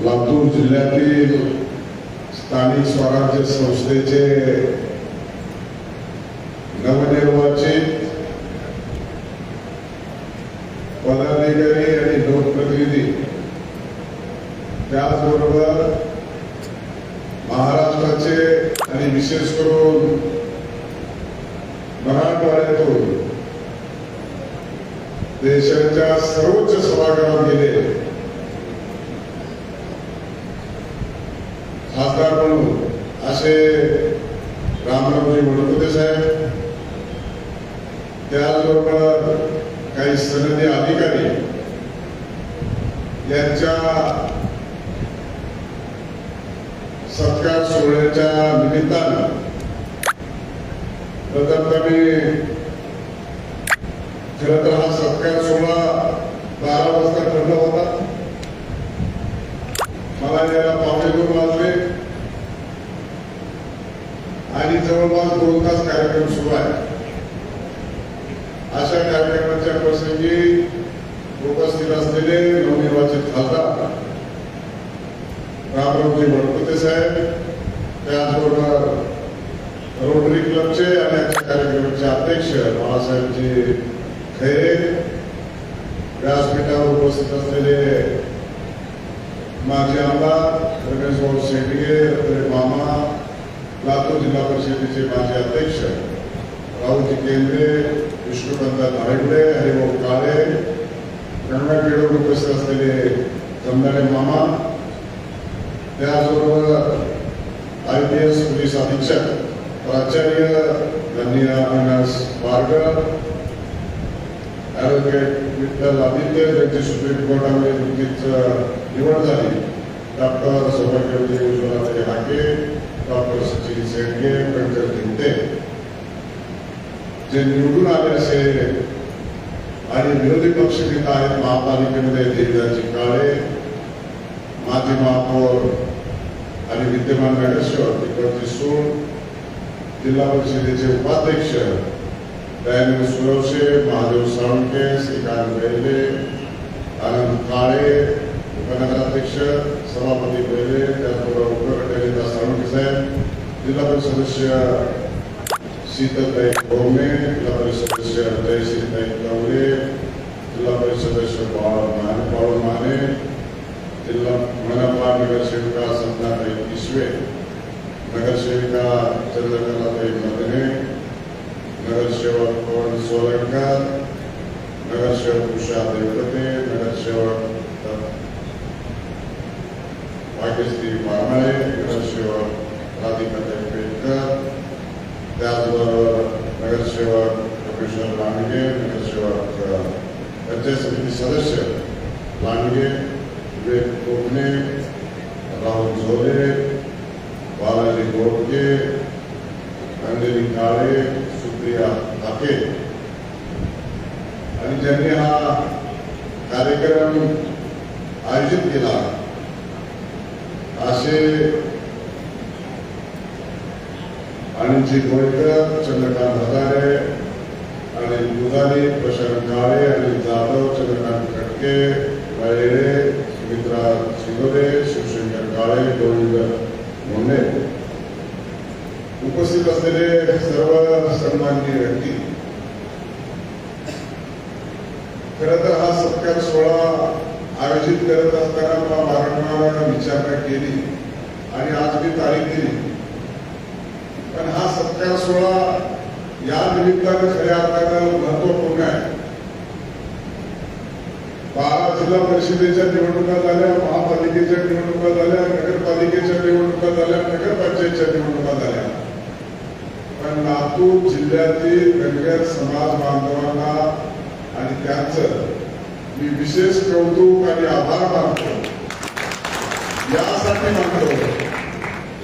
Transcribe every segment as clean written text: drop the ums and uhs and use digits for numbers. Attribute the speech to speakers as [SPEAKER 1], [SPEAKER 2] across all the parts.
[SPEAKER 1] लातूर जिल्ह्यातील स्थानिक स्वराज्य संस्थेचे नवनिर्वाचित पदाधिकारी आणि लोकप्रतिनिधी, त्याचबरोबर महाराष्ट्राचे आणि विशेष करून मराठवाड्यातून देशाच्या सर्वोच्च सभागृहात गेले खासदार म्हणून असे रामरावजी वडकुते साहेब, त्याचबरोबर काही सनदी अधिकारी यांच्या सत्कार सोहळ्याच्या निमित्तानं प्रथमतः खरं तर हा सत्कार सोहळा 12 वाजता ठरला होता. मला याला 1:15 वाजले आणि जवळपास 2 तास कार्यक्रम सुरू आहे. अशा कार्यक्रमाच्या प्रसंगी उपस्थित असलेले नवनिर्वाचित खासदार रामरावजी वडकुते साहेब, त्याचबरोबर रोटरी क्लबचे आणि आजच्या कार्यक्रमाचे अध्यक्ष बाळासाहेबजी खैरे, व्यासपीठावर उपस्थित असलेले माजी आमदार रमेश भाऊ शेंडगे, रत्रे मामा, लातूर जिल्हा परिषदेचे माजी अध्यक्ष राहुलजी केंद्रे, विष्णुकांत धायगुडे, हरिभाऊ काळे, गंगाखेडवर उपस्थित असलेले जमदारे मामा, त्याचबरोबर IPS पोलीस अधीक्षक प्राचार्य धन्यराज बारगर, ॲडव्होकेट विठ्ठल आदित्य, ज्यांची सुप्रीम कोर्टामध्ये नुकतीच निवड झाली, डॉक्टर सौभाग्यवती उज्ज्वलाताई हाके, डॉक्टर सचिन शेंडगे, पंकज धिंते, जे निवडून आले असे आणि विरोधी पक्षनेता आहेत महापालिकेमध्ये देवदाजी काळे, माजी महापौर आणि विद्यमान नगरसेवक दीपकजी सूळ, जिल्हा परिषदेचे उपाध्यक्ष दयानंद सुरवशे, महादेव साळुंके, श्रीकांत बैले, आनंद काळे, उपनगराध्यक्ष सभापती बैले, त्याचबरोबर उपगटनेता साळुंके साहेब, जिल्हा परिषद सदस्य शीतलताई गोमे, जिल्हा परिषद सदस्य जयश्रीताई कवरे, जिल्हा परिषद सदस्य बाळू माने, जिल्हा मनपा नगरसेविका संताताई किशवे, नगरसेविका चंद्रकलाताई मदने, नगरसेवक पवन सोलंकर, नगरसेवक उषा देवते, नगरसेवक भाग्यश्री मारमाळे, नगरसेवक राधिकाताई पेटकर, त्याचबरोबर नगरसेवक प्रोफेसर लांडगे, नगरसेवक पंचायत समिती सदस्य लांडगे, विवेक कोकणे, राहुल झोले, बालाजी गोडके, अंजली काळे, सुप्रिया हाके, आणि ज्यांनी हा कार्यक्रम आयोजित केला असे अनिलजी गोळकर, चंद्रकांत हजारे, अनिल दुधानी, प्रशांत काळे, अनिल जाधव, चंद्रकांत खटके, वैरे, सुमित्रा शिगोदे, शिवशंकर काळे, गोविंद मोने, उपस्थित असलेले सर्व सन्माननीय व्यक्ती. खरं तर हा सत्कार सोहळा आयोजित करत असताना मला वारंवार विचारणा केली आणि आज मी तारीख दिली, पण हा सत्कार सोहळा या निमित्तानं खऱ्या अर्थानं महत्वपूर्ण आहे. 12 जिल्हा परिषदेच्या निवडणुका झाल्या, महापालिकेच्या निवडणुका झाल्या, नगरपालिकेच्या निवडणुका झाल्या, नगरपंचायतच्या निवडणुका झाल्या, पण लातूर जिल्ह्यातील धनगर समाज बांधवांना आणि त्यांचं मी विशेष कौतुक आणि आभार मानतो. यासाठी मानतो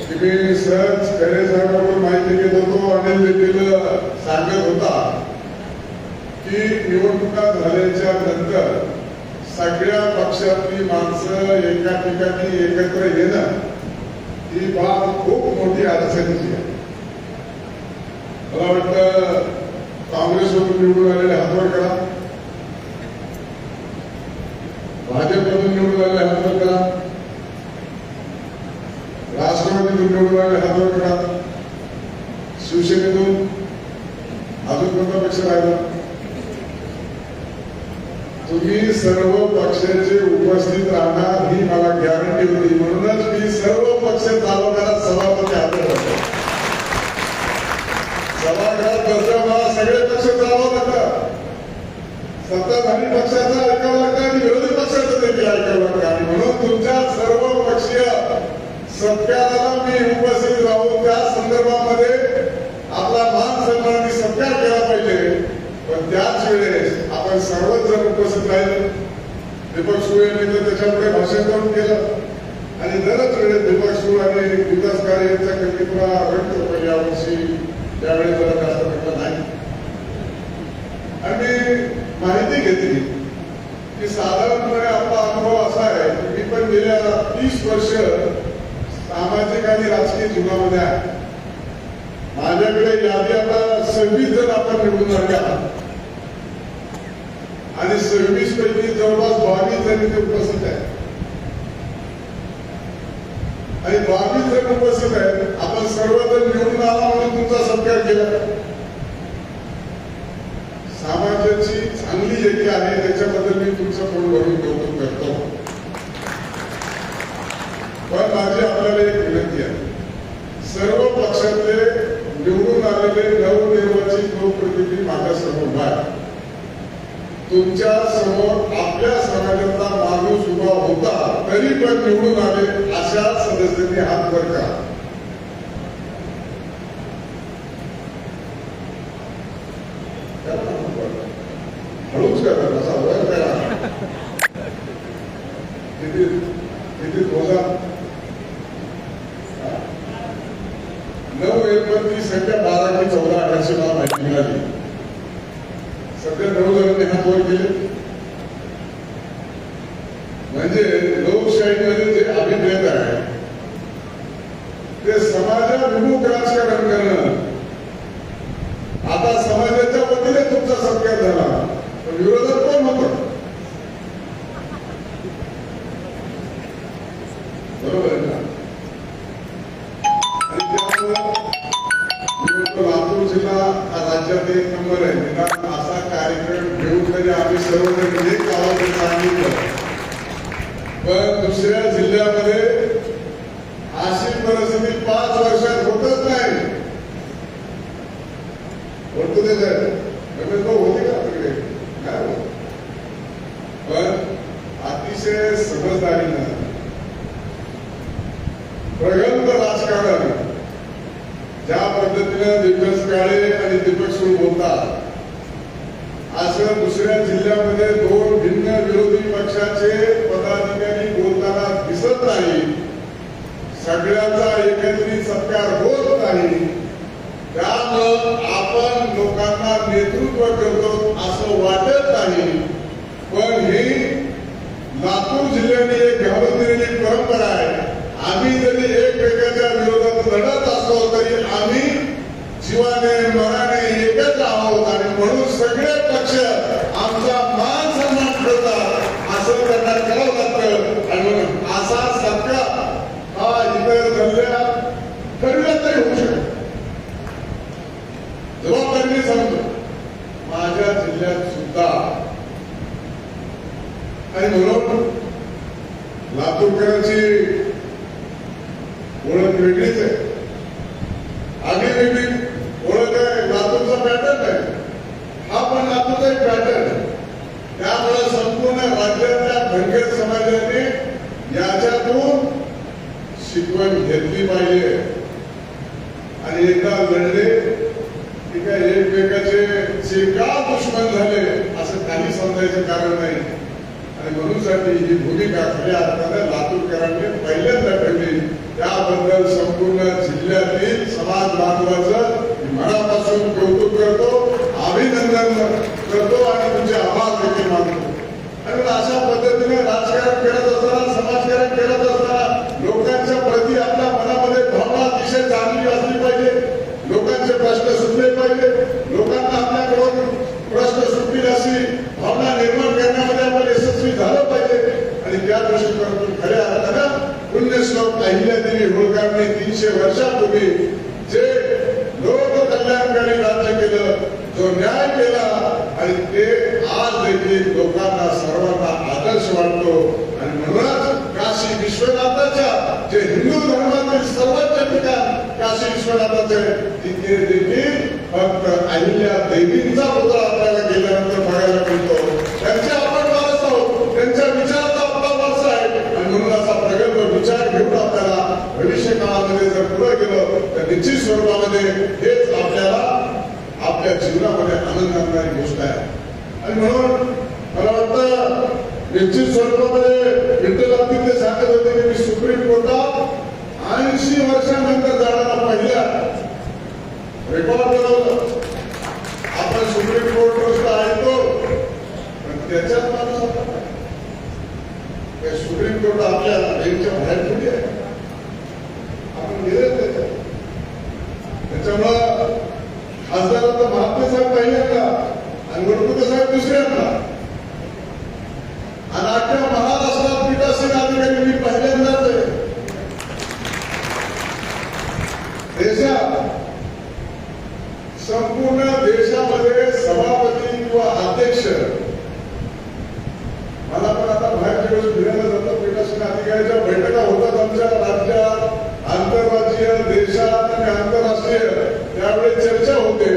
[SPEAKER 1] की मी सहज खरे साहेबांवर माहिती घेत होतो, अनिल देखील सांगत होता की निवडणुका झाल्याच्या नंतर सगळ्या पक्षातली माणसं एका ठिकाणी एकत्र येणं ही बाब खूप मोठी अडचणीची आहे. मला वाटतं काँग्रेसमधून निवडून आलेले हातवर करा, भाजपमधून निवडून आलेले हातवर करा, म्हणाले हातवर करा. शिवसेनेतून अजून कोणता पक्ष राहिला? तुम्ही सर्व पक्षाचे उपस्थित राहणार ही मला गॅरंटी होती. म्हणूनच मी सर्व पक्ष चालवणारा सभापती हातात होतो. सभागृहात बसल्या मला सगळे पक्ष चालवावं लागतात. सत्ताधारी पक्षाचा ऐकावं लागतं आणि विरोधी पक्षाचं देखील ऐकावं लागतं. आणि म्हणून तुमच्या सर्व पक्षीय सत्काराला मी उपस्थित राहून त्या संदर्भामध्ये आपला मान सन्मानाने सत्कार केला पाहिजे. पण त्याच वेळेस आपण सर्वच जण उपस्थित राहिले. दीपक सुळे यांनी तर त्याच्यापुढे भाषण करून केलं आणि दरच वेळेस दीपक सुळे आणि विकास कार्य यांचा कल्पितवा व्यक्त होतो. यावर्षी त्यावेळेस जरा जास्त म्हटलं नाही. आणि माहिती घेतली की साधारणपणे आपला अनुभव असा आहे की मी पण गेल्या 30 वर्ष सामाजिक आणि राजकीय जीवनामध्ये आहे. माझ्याकडे यादी आता 26 जण आपण निवडून आणले आहात आणि 26 पैकी जवळपास 22 जण इथे उपस्थित आहेत. आणि 22 जण उपस्थित आहेत. आपण सर्वजण निवडून आला म्हणून तुमचा सत्कार केला. समाजाची चांगली एकी आहे त्याच्याबद्दल मी तुमचं पोट भरून कौतुक करतो. पण माझी आपल्याला एक विनंती आहे. सर्व पक्षातले निवडून आलेले नवनिर्वाचित लोकप्रतिनिधी माझ्या समोर आहे. तुमच्या समोर आपल्या समाजाचा माणूस उभा होता तरी पण निवडून आले अशा सदस्यांनी हात वर करा. हळूच करा, असा वर करा. किती बोला. 9 एप्रिलची संख्या 12 की 14 अशी मला माहिती मिळाली. सध्या 9 जणांनी हात वर केले. म्हणजे लोकशाहीमध्ये जे अभिप्रेत आहे ते समाजाभिमुख राजकारण करणं. आता समाजाच्या वतीने तुमचा सत्कार झाला पण विरोधात कोण होतं? बरोबर आहे ना? आणि त्यामुळं लातूर जिल्हा हा राज्यात 1 नंबर आहे. निदान असा कार्यक्रम घेऊन तरी आम्ही सर्वजण एक आवाज सांगितलं. पण दुसऱ्या जिल्ह्यामध्ये अशी परिस्थिती 5 वर्षात होतच नाही. होतो ते होते का तिकडे काय होत. पण अतिशय समजदारीनं प्रगल्भ राजकारण ज्या पद्धतीनं दिग्गज काळे आणि दीपक सुळे बोलतात असं दुसऱ्या जिल्ह्यामध्ये 2 भिन्न विरोधी पक्षाचे पदाधिकारी बोलताना दिसत नाही. सगळ्यांचा एकत्रित सत्कार होत नाही. त्यामुळं आपण लोकांना नेतृत्व करतो असं वाटत नाही. पण ही लातूर जिल्ह्याने एक घालून दिलेली परंपरा आहे. आम्ही जरी एकमेकांच्या विरोधात लढत असलो तरी आम्ही जीवाने मनाने एकच आहोत आणि म्हणून सगळे पक्ष आमचा मान सन्मान ठेवतात असं त्यांना करावं लागतं. आणि म्हणून असा सत्कार हा इतर जिल्ह्यात ठरला तरी होऊ शकतो. जबाबदारीने सांगतो माझ्या जिल्ह्यात सुद्धा. आणि म्हणून लातूरकरांची ओळख वेगळीच आहे. आधी वेगळी ओळख आहे. लातूरचा पॅटर्न आहे. हा पण लातूरचा एक पॅटर्न आहे. त्यामुळे संपूर्ण राज्यातल्या धनगर समाजाने याच्यातून शिकवण घेतली पाहिजे. आणि एकदा लढले की काय एकमेकाचे चिरकाल दुश्मन झाले असं काही समजायचं कारण नाही. आणि म्हणूनसाठी ही भूमिका खऱ्या अर्थाने लातूरकरांनी पहिल्यांदा ठेवली. त्याबद्दल संपूर्ण जिल्ह्यातील समाज बांधवाचं मनापासून कौतुक करतो, अभिनंदन करतो आणि तुमचे आभार देखील मानतो. आणि अशा पद्धतीने राजकारण करत असताना समाजकारण करत असताना लोकांच्या प्रती आपल्या मनामध्ये भावना अतिशय चांगली असली पाहिजे. लोकांचे प्रश्न सुटले पाहिजे. लोकांना आपल्याकडून प्रश्न सुटतील अशी भावना निर्माण करण्यामध्ये आपण यशस्वी झालं पाहिजे. आणि त्या दृष्टीकोनातून खऱ्या अर्थानं पुण्यश्लोक अहिल्यादेवी होळकरांनी 300 वर्षापूर्वी जे लोक कल्याणकारी राज्य केलं, जो न्याय केला आणि ते आज देखील लोकांना सर्वांना आदर्श वाटतो. आणि म्हणूनच काशी विश्वनाथाच्या जे हिंदू धर्मातील सर्वोच्च ठिकाण काशी विश्वनाथाचे, तिथे देखील फक्त अहिल्या देवींचा पुतळा आपल्याला गेल्यानंतर बघायला मिळतो. त्यांचे आपण वारस आहोत, त्यांच्या विचाराचा आपला वारसा आहे. आणि म्हणून असा प्रगल्भ विचार घेऊन आपल्याला भविष्य काळामध्ये जर पुढे गेलं तर निश्चित स्वरूपामध्ये हेच आपल्याला आपल्या जीवनामध्ये आनंद आणणारी गोष्ट आहे. आणि म्हणून मला वाटतं निश्चित स्वरूपामध्ये विठ्ठल तिथे सांगत होते की मी सुप्रीम कोर्टात 80 वर्षानंतर जाणारा पहिला रेकॉर्ड बनवलं. आपण सुप्रीम कोर्ट गोष्ट ऐकतो पण त्याच्यात माणूस सुप्रीम कोर्ट आपल्या बेंचच्या बाहेर थोडी आहे. आपण गेले त्याच्यामुळं खासदारांचा महात्मे साहेब पहिल्यांदा आणि वडकुटे साहेब दुसऱ्यांदा आणि अख्ख्या महाराष्ट्रात पीठासीन अधिकारी मी पहिल्यांदाच आहे. देशात संपूर्ण देशामध्ये सभापती किंवा अध्यक्ष, मला पण आता बाहेरच्या वेळेस फिरायला जातात, पीठासीन अधिकाऱ्याच्या बैठका होतात आमच्या राज्यात, आंतरराज्यीय, देशात आणि आंतरराष्ट्रीय. त्यावेळेस चर्चा होते.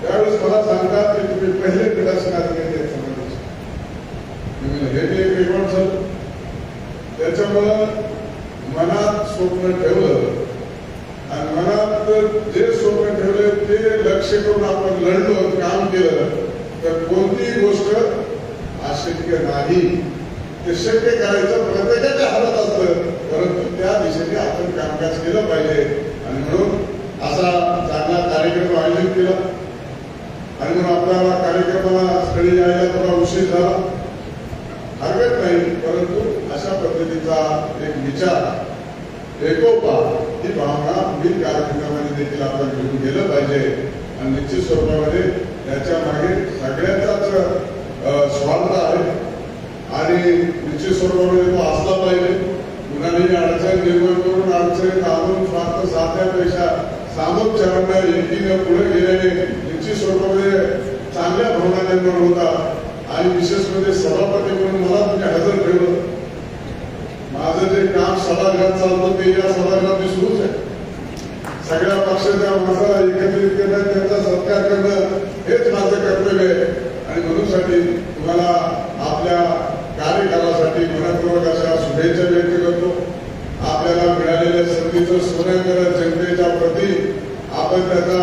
[SPEAKER 1] त्यावेळेस मला सांगतात की तुम्ही पहिले पीठासीन अधिकारी आहेत समाजाचे. हे एक रेकॉर्ड झालं. त्याच्यामुळं मनात स्वप्न ठेवलं आणि मनात जे स्वप्न ठेवले ते लक्ष करून आपण लढलो, काम केलं तर कोणतीही गोष्ट अशक्य नाही. ते शक्य करायचं प्रत्येकाच्या हातात असतं, परंतु त्या दिशेने आपण कामकाज केलं पाहिजे. आणि म्हणून असा चांगला कार्यक्रम आयोजित केला. आणि म्हणून आपल्याला कार्यक्रमाला स्थळी यायला थोडा उशीर झाला, हरकत नाही, परंतु अशा पद्धतीचा एक विचार, एकोपा, ही भावना पुढील कार्यक्रमामध्ये देखील आपण घेऊन गेलं पाहिजे. आणि निश्चित स्वरूपामध्ये त्याच्या मागे सगळ्यांचाच स्वार्थ आहे आणि निश्चित स्वरूपामध्ये तो असला पाहिजे. कुणालाही अडचण निर्माण करून अडचणीत आणून स्वार्थ साधण्यापेक्षा सामोपचारानं एकीनं पुढे गेल्याने निश्चित स्वरूपामध्ये चांगल्या भावना निर्माण होतात. आणि विशेष म्हणजे सभापती म्हणून मला तुम्ही हजर ठेवलं. माझं जे काम सभागृहात चालतं ते या सभागृहात सुरूच आहे. सगळ्या पक्षाच्या माणसाला एकत्रित करणं, त्यांचा सत्कार करणं हेच माझं कर्तव्य आहे. आणि म्हणूनसाठी तुम्हाला आपल्या कार्यकालासाठी मनपूर्वक अशा शुभेच्छा व्यक्त करतो. आपल्याला मिळालेल्या संधीचं सोनं करत जनतेच्या प्रती आपण त्याचा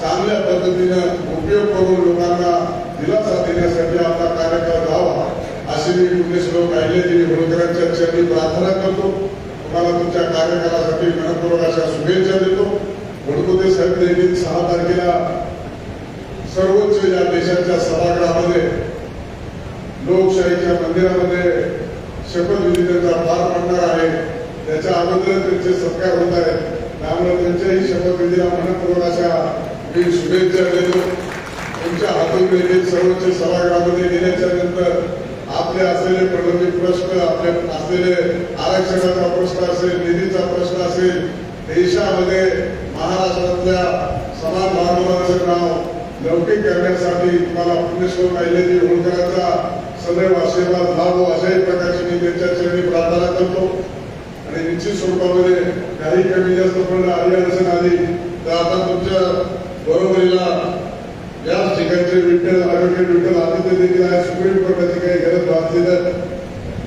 [SPEAKER 1] चांगल्या पद्धतीनं उपयोग करून लोकांना दिलासा देण्यासाठी आपला कार्यकाळ जावा अशी मी पुण्यश्लोक अहिल्यादेवी होळकरांच्या चरणी प्रार्थना करतो. तुम्हाला तुमच्या कार्यकालासाठी मनपूर्वक अशा शुभेच्छा देतो. वडकुटे साहेब देखील 6 तारखेला सर्वोच्च या देशाच्या सभागृहामध्ये लोकशाहीच्या मंदिरामध्ये शपथविधी त्यांचा पार पडणार आहे. त्याच्या अगोदर त्यांचे सत्कार होत आहेत. त्यामुळे त्यांच्याही शपथविधीला मनपूर्वक अशा मी शुभेच्छा देतो. तुमच्या हातून देखील सर्वोच्च सभागृहामध्ये गेल्याच्या नंतर आपले असलेले प्रलंबित प्रश्न, आपले असलेले आरक्षणाचा प्रश्न असेल, निधीचा प्रश्न असेल, देशामध्ये महाराष्ट्रातल्या समाज बांधवांचं नाव लौकिक करण्यासाठी तुम्हाला पुण्यश्लोक अहिल्यादेवी होळकरांचा सदैव आशीर्वाद लाभो अशाही प्रकारची मी त्यांच्या चरणी प्रार्थना करतो. आणि निश्चित स्वरूपामध्ये काही कमी जास्त पण आली अडचण आली तर आता तुमच्या बरोबरीला याच ठिकाणचे ॲडव्होकेट विठ्ठल आदित्य देखील आहे. सुप्रीम कोर्टाची काही गरज भासली तर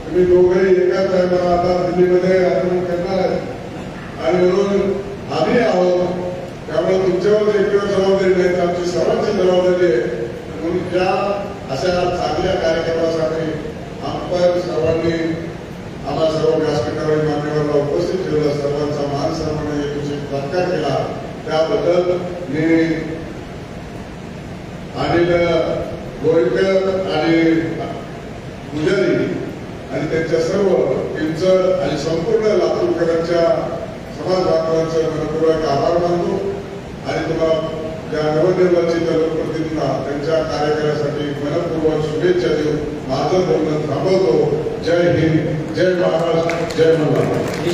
[SPEAKER 1] तुम्ही दोघंही एकाच टायमाला आता दिल्लीमध्ये आगमन करणार आहे. आणि म्हणून आम्ही आहोत, त्यामुळे तुमच्यावर एकच जबाबदारी नाही तर आमची सर्वांची जबाबदारी आहे. म्हणून त्या अशा चांगल्या कार्यक्रमासाठी आपण सर्वांनी आम्हा सर्व व्यासपीठावरील मान्यवरांना उपस्थित ठेवलं, सर्वांचा मान सन्मान सत्कार केला, त्याबद्दल मी अनिल गोळकर आणि पुजारी आणि त्यांच्या सर्व टीमचं आणि संपूर्ण लातूरकरांच्या समाज बांधवांचं मनपूर्वक आभार मानतो. आणि तुम्हाला ज्या नवनिर्वाचित लोकप्रतिनिधींना त्यांच्या कार्यकालासाठी मनपूर्वक शुभेच्छा देऊन माझं बोलणं थांबवतो. जय हिंद, जय महाराष्ट्र, जय मल्हार.